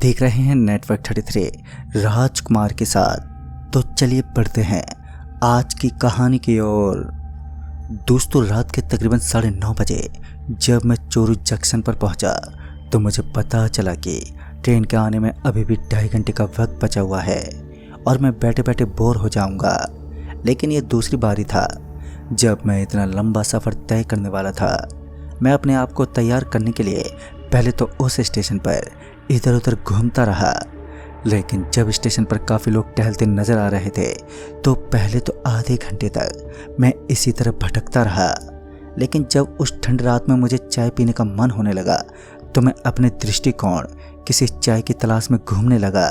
देख रहे हैं नेटवर्क 33 राजकुमार के साथ। तो चलिए पढ़ते हैं आज की कहानी की ओर। दोस्तों, रात के तकरीबन 9:30 बजे जब मैं चोरू जंक्शन पर पहुंचा तो मुझे पता चला कि ट्रेन के आने में अभी भी 2.5 घंटे का वक्त बचा हुआ है और मैं बैठे बैठे बोर हो जाऊंगा। लेकिन ये दूसरी बारी था जब मैं इतना लंबा सफ़र तय करने वाला था। मैं अपने आप को तैयार करने के लिए पहले तो उस स्टेशन पर इधर उधर घूमता रहा, लेकिन जब स्टेशन पर काफ़ी लोग टहलते नज़र आ रहे थे तो पहले तो आधे घंटे तक मैं इसी तरह भटकता रहा। लेकिन जब उस ठंड रात में मुझे चाय पीने का मन होने लगा तो मैं अपने दृष्टिकोण किसी चाय की तलाश में घूमने लगा।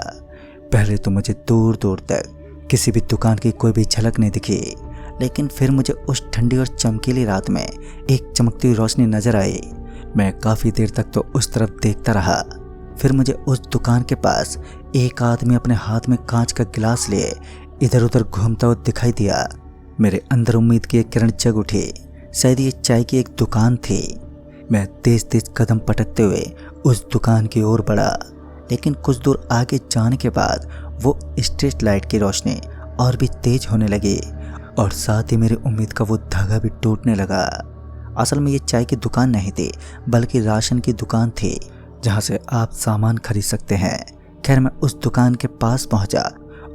पहले तो मुझे दूर दूर तक किसी भी दुकान की कोई भी झलक नहीं दिखी, लेकिन फिर मुझे उस ठंडी और चमकीली रात में एक चमकती हुई रोशनी नजर आई। मैं काफ़ी देर तक तो उस तरफ देखता रहा। फिर मुझे उस दुकान के पास एक आदमी अपने हाथ में कांच का गिलास लिए इधर उधर घूमता हुआ दिखाई दिया। मेरे अंदर उम्मीद की एक किरण जग उठी। शायद ये चाय की एक दुकान थी। मैं तेज तेज कदम पटकते हुए उस दुकान की ओर बढ़ा, लेकिन कुछ दूर आगे जाने के बाद वो स्ट्रीट लाइट की रोशनी और भी तेज होने लगी और साथ ही मेरी उम्मीद का वो धागा भी टूटने लगा। असल में ये चाय की दुकान नहीं थी, बल्कि राशन की दुकान थी जहाँ से आप सामान खरीद सकते हैं। खैर, मैं उस दुकान के पास पहुँचा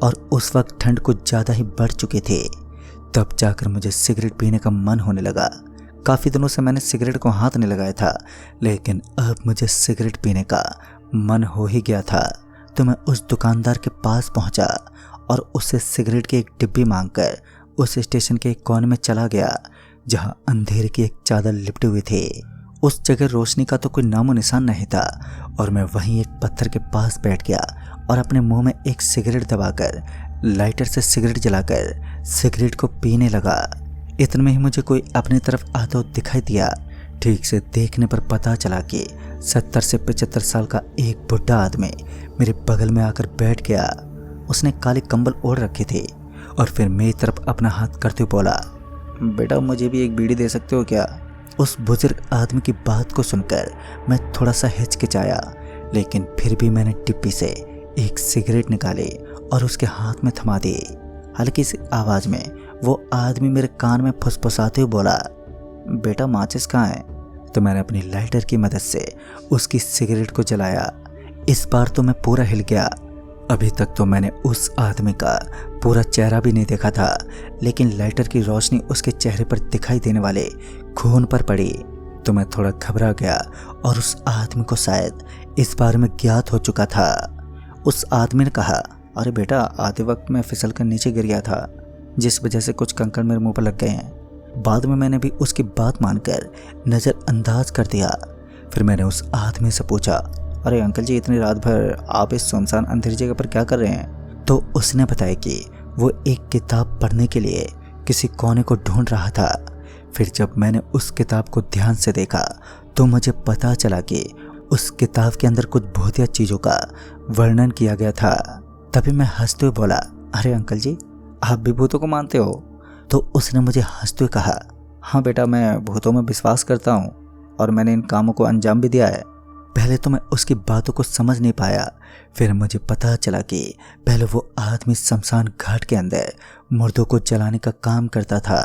और उस वक्त ठंड कुछ ज़्यादा ही बढ़ चुकी थी। तब जाकर मुझे सिगरेट पीने का मन होने लगा। काफ़ी दिनों से मैंने सिगरेट को हाथ नहीं लगाया था, लेकिन अब मुझे सिगरेट पीने का मन हो ही गया था। तो मैं उस दुकानदार के पास पहुँचा और उससे सिगरेट की एक डिब्बी मांगकर उस स्टेशन के एक कोने में चला गया जहाँ अंधेरे की एक चादर लिपटी हुई थी। उस जगह रोशनी का तो कोई नामो निशान नहीं था और मैं वहीं एक पत्थर के पास बैठ गया और अपने मुंह में एक सिगरेट दबाकर लाइटर से सिगरेट जलाकर सिगरेट को पीने लगा। इतने में ही मुझे कोई अपनी तरफ आता हुआ दिखाई दिया। ठीक से देखने पर पता चला कि 70 से 75 साल का एक बुढ़ा आदमी मेरे बगल में आकर बैठ गया। उसने काली कंबल ओढ़ रखी थी और फिर मेरी तरफ अपना हाथ करते हुए बोला, बेटा मुझे भी एक बीड़ी दे सकते हो क्या? उस बुजुर्ग आदमी की बात को सुनकर मैं थोड़ा सा हिचकिचाया, लेकिन फिर भी मैंने डिब्बी से एक सिगरेट निकाली और उसके हाथ में थमा दी। हल्की सी आवाज़ में वो आदमी मेरे कान में फुसफुसाते हुए बोला, बेटा माचिस कहाँ है? तो मैंने अपनी लाइटर की मदद से उसकी सिगरेट को जलाया। इस बार तो मैं पूरा हिल गया। अभी तक तो मैंने उस आदमी का पूरा चेहरा भी नहीं देखा था, लेकिन लाइटर की रोशनी उसके चेहरे पर दिखाई देने वाले खून पर पड़ी तो मैं थोड़ा घबरा गया और उस आदमी को शायद इस बारे में ज्ञात हो चुका था। उस आदमी ने कहा, अरे बेटा, आधे वक्त मैं फिसल कर नीचे गिर गया था, जिस वजह से कुछ कंकड़ मेरे मुंह पर लग गए हैं। बाद में मैंने भी उसकी बात मानकर नज़रअंदाज कर दिया। फिर मैंने उस आदमी से पूछा, अरे अंकल जी, इतनी रात भर आप इस सुनसान अंधेरी जगह पर क्या कर रहे हैं? तो उसने बताया कि वो एक किताब पढ़ने के लिए किसी कोने को ढूंढ रहा था। फिर जब मैंने उस किताब को ध्यान से देखा तो मुझे पता चला कि उस किताब के अंदर कुछ भूतिया चीज़ों का वर्णन किया गया था। तभी मैं हंसते हुए बोला, अरे अंकल जी, आप भी भूतों को मानते हो? तो उसने मुझे हंसते हुए कहा, हाँ बेटा, मैं भूतों में विश्वास करता हूँ और मैंने इन कामों को अंजाम भी दिया है। पहले तो मैं उसकी बातों को समझ नहीं पाया। फिर मुझे पता चला कि पहले वो आदमी शमशान घाट के अंदर मुर्दों को जलाने का काम करता था,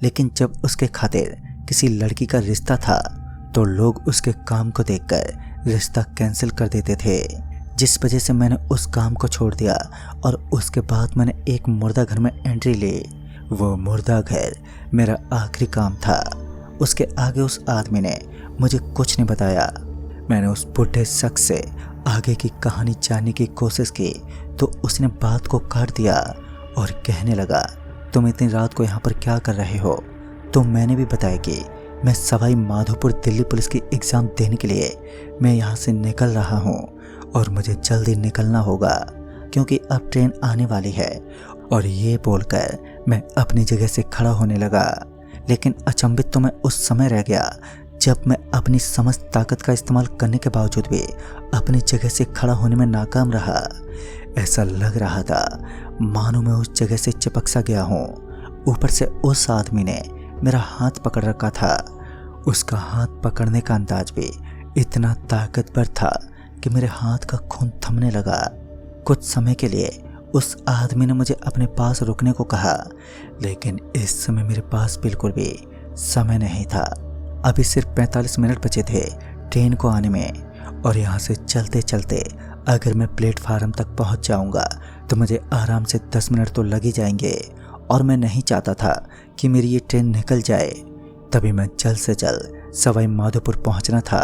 लेकिन जब उसके खातिर किसी लड़की का रिश्ता था तो लोग उसके काम को देखकर रिश्ता कैंसिल कर देते थे, जिस वजह से मैंने उस काम को छोड़ दिया और उसके बाद मैंने एक मुर्दा घर में एंट्री ली। वो मुर्दा घर मेरा आखिरी काम था। उसके आगे उस आदमी ने मुझे कुछ नहीं बताया। मैंने उस बुढ़े शख्स से आगे की कहानी जानने की कोशिश की तो उसने बात को काट दिया और कहने लगा, तुम इतनी रात को यहाँ पर क्या कर रहे हो? तो मैंने भी बताया कि मैं सवाई माधोपुर दिल्ली पुलिस की एग्ज़ाम देने के लिए मैं यहाँ से निकल रहा हूँ और मुझे जल्दी निकलना होगा क्योंकि अब ट्रेन आने वाली है। और ये बोलकर मैं अपनी जगह से खड़ा होने लगा। लेकिन अचंभित तो मैं उस समय रह गया जब मैं अपनी समस्त ताकत का इस्तेमाल करने के बावजूद भी अपनी जगह से खड़ा होने में नाकाम रहा। ऐसा लग रहा था मानो मैं उस जगह से चिपक सा गया हूँ। ऊपर से उस आदमी ने मेरा हाथ पकड़ रखा था। उसका हाथ पकड़ने का अंदाज भी इतना ताकतवर था कि मेरे हाथ का खून थमने लगा। कुछ समय के लिए उस आदमी ने मुझे अपने पास रुकने को कहा, लेकिन इस समय मेरे पास बिल्कुल भी समय नहीं था। अभी सिर्फ 45 मिनट बचे थे ट्रेन को आने में, और यहाँ से चलते चलते अगर मैं प्लेटफार्म तक पहुँच जाऊँगा तो मुझे आराम से 10 मिनट तो लग ही जाएंगे, और मैं नहीं चाहता था कि मेरी ये ट्रेन निकल जाए। तभी मैं जल्द से जल्द सवाई माधोपुर पहुँचना था।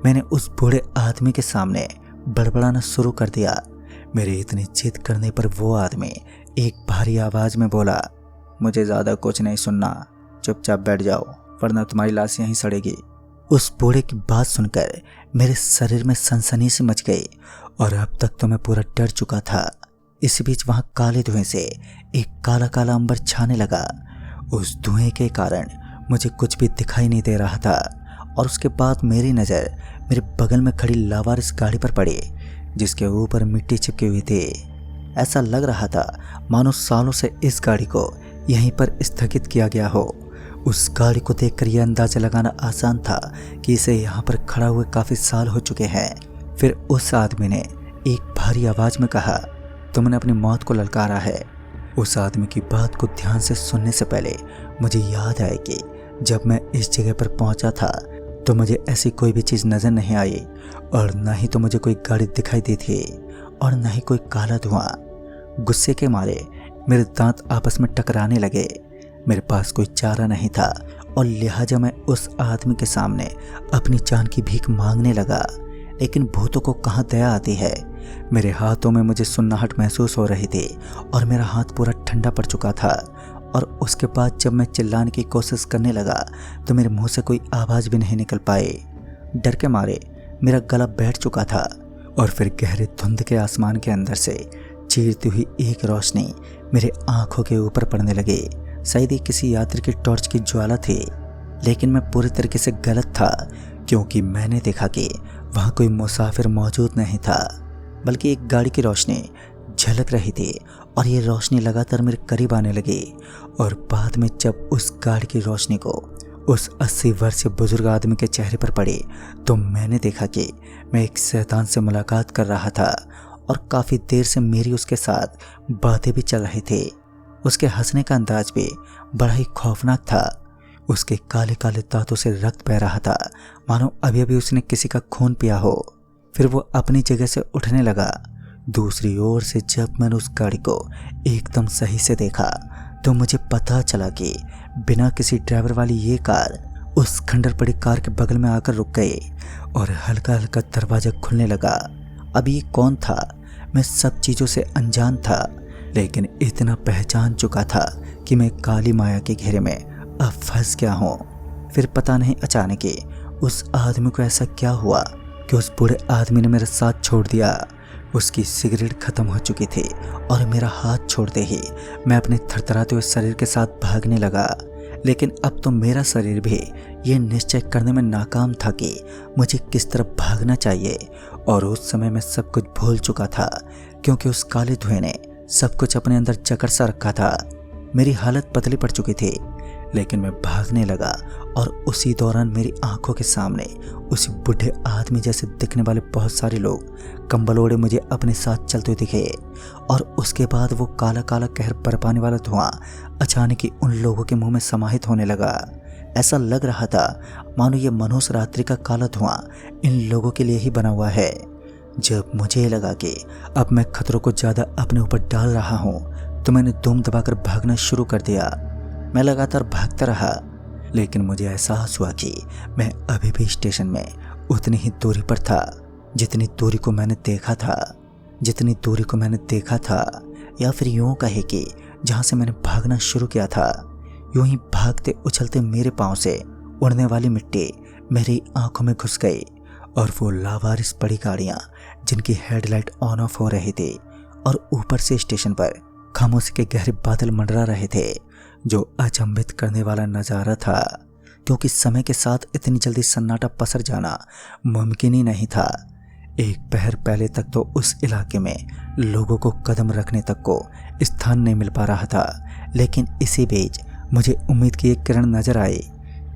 मैंने उस बूढ़े आदमी के सामने बड़बड़ाना शुरू कर दिया। मेरे इतनी जिद करने पर वो आदमी एक भारी आवाज़ में बोला, मुझे ज़्यादा कुछ नहीं सुनना, चुपचाप बैठ जाओ वरना तुम्हारी लाश यहीं सड़ेगी। उस बूढ़े की बात सुनकर मेरे शरीर में सनसनी सी मच गई, और अब तक तो मैं पूरा डर चुका था। इस बीच वहाँ काले धुएं से एक काला काला अंबर छाने लगा। उस धुएं के कारण मुझे कुछ भी दिखाई नहीं दे रहा था, और उसके बाद मेरी नज़र मेरे बगल में खड़ी लावारिस गाड़ी पर पड़ी, जिसके ऊपर मिट्टी चिपकी हुई थी। ऐसा लग रहा था मानो सालों से इस गाड़ी को यहीं पर स्थगित किया गया हो। उस गाड़ी को देखकर यह अंदाज़ा लगाना आसान था कि इसे यहाँ पर खड़ा हुए काफ़ी साल हो चुके हैं। फिर उस आदमी ने एक भारी आवाज़ में कहा, तुमने अपनी मौत को ललकारा है। उस आदमी की बात को ध्यान से सुनने से पहले मुझे याद आया कि जब मैं इस जगह पर पहुंचा था तो मुझे ऐसी कोई भी चीज़ नज़र नहीं आई, और न ही तो मुझे कोई गाड़ी दिखाई दी थी और न ही कोई काला धुआं। गुस्से के मारे मेरे दांत आपस में टकराने लगे। मेरे पास कोई चारा नहीं था, और लिहाजा मैं उस आदमी के सामने अपनी जान की भीख मांगने लगा। लेकिन भूतों को कहाँ दया आती है। मेरे हाथों में मुझे सुन्नाहट महसूस हो रही थी, और मेरा हाथ पूरा ठंडा पड़ चुका था। और उसके बाद जब मैं चिल्लाने की कोशिश करने लगा तो मेरे मुंह से कोई आवाज़ भी नहीं निकल पाई। डर के मारे मेरा गला बैठ चुका था, और फिर गहरे धुंध के आसमान के अंदर से चीरती हुई एक रोशनी मेरे आंखों के ऊपर पड़ने लगी। शायद ये किसी यात्री की टॉर्च की ज्वाला थी, लेकिन मैं पूरी तरीके से गलत था, क्योंकि मैंने देखा कि वहाँ कोई मुसाफिर मौजूद नहीं था, बल्कि एक गाड़ी की रोशनी झलक रही थी। और ये रोशनी लगातार मेरे करीब आने लगी, और बाद में जब उस गाड़ी की रोशनी को उस 80 वर्षीय बुजुर्ग आदमी के चेहरे पर पड़ी तो मैंने देखा कि मैं एक शैतान से मुलाकात कर रहा था, और काफ़ी देर से मेरी उसके साथ बातें भी चल रही थी। उसके हंसने का अंदाज भी बड़ा ही खौफनाक था। उसके काले काले दांतों से रक्त बह रहा था, मानो अभी अभी उसने किसी का खून पिया हो। फिर वो अपनी जगह से उठने लगा। दूसरी ओर से जब मैंने उस गाड़ी को एकदम सही से देखा तो मुझे पता चला कि बिना किसी ड्राइवर वाली ये कार उस खंडर पड़ी कार के बगल में आकर रुक गई, और हल्का हल्का दरवाजा खुलने लगा। अब ये कौन था? मैं सब चीज़ों से अनजान था, लेकिन इतना पहचान चुका था कि मैं काली माया के घेरे में अब फंस गया हूँ। फिर पता नहीं अचानक ही उस आदमी को ऐसा क्या हुआ कि उस बूढ़े आदमी ने मेरा साथ छोड़ दिया। उसकी सिगरेट खत्म हो चुकी थी, और मेरा हाथ छोड़ते ही मैं अपने थरथराते हुए शरीर के साथ भागने लगा। लेकिन अब तो मेरा शरीर भी ये निश्चय करने में नाकाम था कि मुझे किस तरफ भागना चाहिए, और उस समय मैं सब कुछ भूल चुका था, क्योंकि उस काले धुएं ने सब कुछ अपने अंदर जकड़ सा रखा था। मेरी हालत पतली पड़ चुकी थी, लेकिन मैं भागने लगा, और उसी दौरान मेरी आंखों के सामने उसी बूढ़े आदमी जैसे दिखने वाले बहुत सारे लोग कंबल ओढ़े मुझे अपने साथ चलते हुए दिखे। और उसके बाद वो काला काला कहर बरपाने वाला धुआं अचानक ही उन लोगों के मुंह में समाहित होने लगा। ऐसा लग रहा था मानो ये मनहूस रात्रि का काला धुआं इन लोगों के लिए ही बना हुआ है। जब मुझे लगा कि अब मैं खतरों को ज़्यादा अपने ऊपर डाल रहा हूँ तो मैंने दुम दबाकर भागना शुरू कर दिया। मैं लगातार भागता रहा, लेकिन मुझे एहसास हुआ कि मैं अभी भी स्टेशन में उतनी ही दूरी पर था जितनी दूरी को मैंने देखा था, या फिर यूँ कहे कि जहाँ से मैंने भागना शुरू किया था। यूँ ही भागते उछलते मेरे पाँव से उड़ने वाली मिट्टी मेरी आंखों में घुस गई, और वो लावारिस पड़ी गाड़ियाँ जिनकी हेडलाइट ऑन ऑफ हो रही थी, और ऊपर से स्टेशन पर खामोशी के गहरे बादल मंडरा रहे थे, जो अचंभित करने वाला नज़ारा था, क्योंकि समय के साथ इतनी जल्दी सन्नाटा पसर जाना मुमकिन ही नहीं था। एक पहर पहले तक तो उस इलाके में लोगों को कदम रखने तक को स्थान नहीं मिल पा रहा था, लेकिन इसी बीच मुझे उम्मीद की एक किरण नजर आई,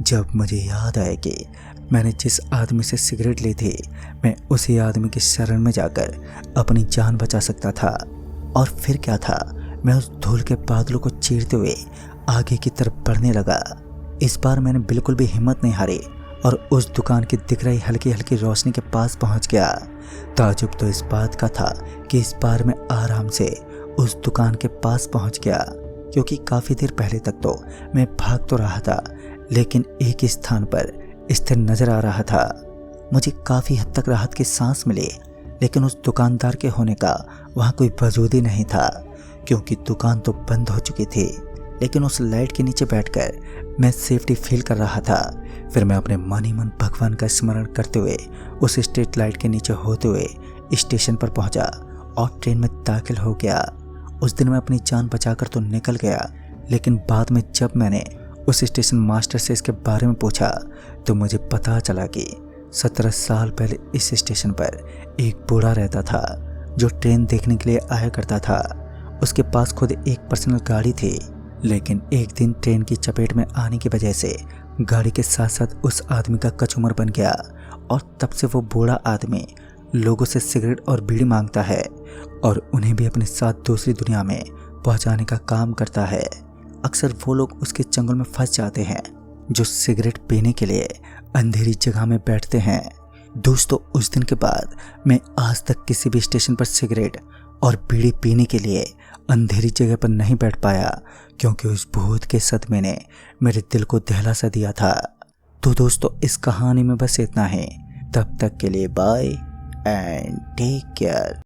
जब मुझे याद आया कि मैंने जिस आदमी से सिगरेट ली थी, मैं उसी आदमी की शरण में जाकर अपनी जान बचा सकता था। और फिर क्या था, मैं उस धूल के बादलों को चीरते हुए आगे की तरफ बढ़ने लगा। इस बार मैंने बिल्कुल भी हिम्मत नहीं हारी और उस दुकान की दिख रही हल्की हल्की रोशनी के पास पहुंच गया। ताजुब तो इस बात का था कि इस बार मैं आराम से उस दुकान के पास पहुंच गया, क्योंकि काफ़ी देर पहले तक तो मैं भाग तो रहा था, लेकिन एक ही स्थान पर स्थिर नजर आ रहा था। मुझे काफ़ी हद तक राहत की सांस मिली, लेकिन उस दुकानदार के होने का वहाँ कोई वजूद ही नहीं था, क्योंकि दुकान तो बंद हो चुकी थी। लेकिन उस लाइट के नीचे बैठकर मैं सेफ्टी फील कर रहा था। फिर मैं अपने मन ही मन भगवान का स्मरण करते हुए उस स्ट्रीट लाइट के नीचे होते हुए स्टेशन पर पहुंचा और ट्रेन में दाखिल हो गया। उस दिन मैं अपनी जान बचाकर तो निकल गया, लेकिन बाद में जब मैंने उस स्टेशन मास्टर से इसके बारे में पूछा तो मुझे पता चला कि 17 साल पहले इस स्टेशन पर एक बूढ़ा रहता था जो ट्रेन देखने के लिए आया करता था। उसके पास खुद एक पर्सनल गाड़ी थी, लेकिन एक दिन ट्रेन की चपेट में आने की वजह से गाड़ी के साथ साथ उस आदमी का कचूमर बन गया और तब से वो बूढ़ा आदमी लोगों से सिगरेट और बीड़ी मांगता है और उन्हें भी अपने साथ दूसरी दुनिया में पहुंचाने का काम करता है। अक्सर वो लोग उसके चंगुल में फंस जाते हैं जो सिगरेट पीने के लिए अंधेरी जगह में बैठते हैं। दोस्तों, उस दिन के बाद मैं आज तक किसी भी स्टेशन पर सिगरेट और बीड़ी पीने के लिए अंधेरी जगह पर नहीं बैठ पाया, क्योंकि उस भूत के सदमे ने मेरे दिल को दहला सा दिया था। तो दोस्तों, इस कहानी में बस इतना ही। तब तक के लिए बाय एंड टेक केयर।